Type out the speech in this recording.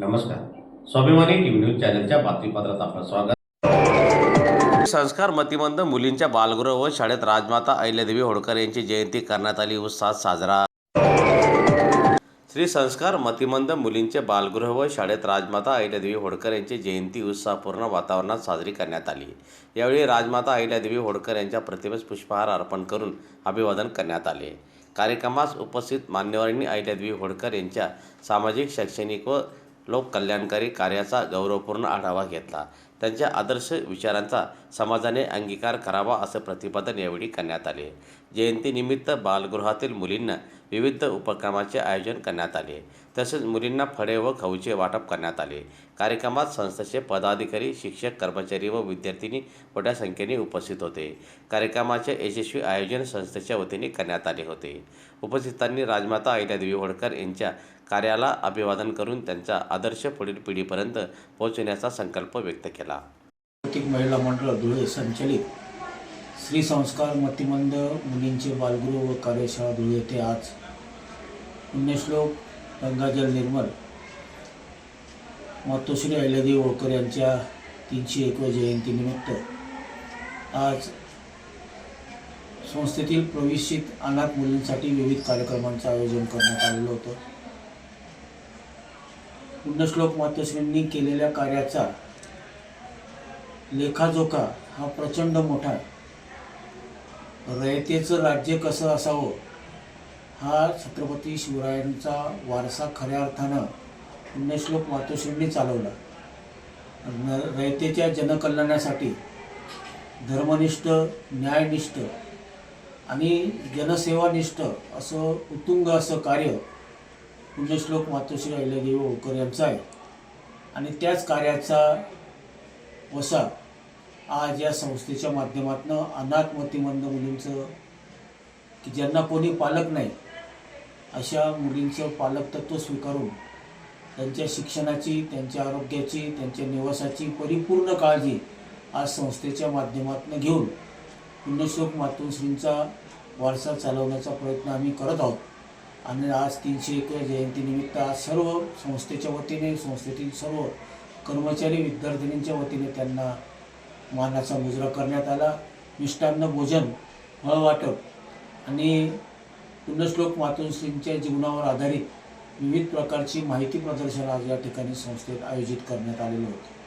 नमस्कार. स्वाभिमानी TV news चॅनलच्या बातमीपत्रात आपलं स्वागत. संस्कार मतिमंद मुलींच्या बालगृह व शाळेत राजमाता अहिल्यादेवी होळकर यांची जयंती करण्यात आली. उत्साहात साजरा. श्री संस्कार मतिमंद मुलींचे बालगृह व शाळेत राजमाता अहिल्यादेवी होळकर यांची जयंती उत्साहपूर्ण वातावरणात साजरी करण्यात आली. यावेळी राजमाता अहिल्यादेवी होळकर यांच्या प्रतिमेस पुष्पहार अर्पण करून अभिवादन करण्यात आले. कार्यक्रमास उपस्थित मान्यवरांनी अहिल्यादेवी होळकर यांच्या सामाजिक, शैक्षणिक व लोककल्याणकारी कार्याचा गौरवपूर्ण आढावा घेतला. त्यांच्या आदर्श विचारांचा समाजाने अंगीकार करावा असे प्रतिपादन यावेळी करण्यात आले. जयंतीनिमित्त बालगृहातील मुलींना विविध उपक्रमांचे आयोजन करण्यात आले. तसेच मुलींना फळे व खाऊचे वाटप करण्यात आले. कार्यक्रमात संस्थेचे पदाधिकारी, शिक्षक, कर्मचारी व विद्यार्थी मोठ्या संख्येने उपस्थित होते. कार्यक्रमाचे यशस्वी आयोजन संस्थेच्या वतीने करण्यात आले होते. उपस्थितांनी राजमाता अहिल्यादेवी होळकर यांच्या कार्याला अभिवादन करून त्यांचा आदर्श पुढील पिढीपर्यंत पोहोचवण्याचा संकल्प व्यक्त केला. महिला मंडळ धुळे संचलित श्री संस्कार मतिमंद मुलींचे बालगृह व कार्यशाळा धुळे येथे आज पुण्यश्लोक गंगाजल निर्मल मातोश्री अहिल्यादेवी होळकर यांच्या 301व्या जयंतीनिमित्त आज संस्थेतील प्रवेशित अनाथ मुलींसाठी विविध कार्यक्रमांचं आयोजन करण्यात आलेलं होतं. पुण्यश्लोक मातोश्रींनी केलेल्या कार्याचा लेखाजोखा हा प्रचंड मोठा. रयतेचं राज्य कसं असावं हा छत्रपती शिवरायांचा वारसा खऱ्या अर्थानं पुण्यश्लोक मातोश्रींनी चालवला. रयतेच्या जनकल्याणासाठी धर्मनिष्ठ, न्यायनिष्ठ आणि जनसेवानिष्ठ असं उत्तुंग असं कार्य पुण्यश्लोक मातोश्री अहिल्यादेवी होळकर यांचा आहे. आणि त्याच कार्याचा वसा आज या संस्थेच्या माध्यमातून अनाथ मतिमंद मुलींचं, की ज्यांना कोणी पालक नाही अशा मुलींचं पालकत्व स्वीकारून त्यांच्या शिक्षणाची, त्यांच्या आरोग्याची, त्यांच्या निवासाची परिपूर्ण काळजी आज संस्थेच्या माध्यमातून घेऊन पुण्यश्लोक मातोश्रींचा वारसा चालवण्याचा प्रयत्न आम्ही करत आहोत. आणि आज 301व्या जयंतीनिमित्त आज सर्व संस्थेच्या वतीने, संस्थेतील सर्व कर्मचारी, विद्यार्थिनींच्या वतीने त्यांना मानाचा मुजरा करण्यात आला. मिष्टान्न भोजन, फळवाटप आणि पुण्यश्लोक मातोश्रींच्या जीवनावर आधारित विविध प्रकारची माहिती प्रदर्शन आज या ठिकाणी संस्थेत आयोजित करण्यात आलेलं होतं.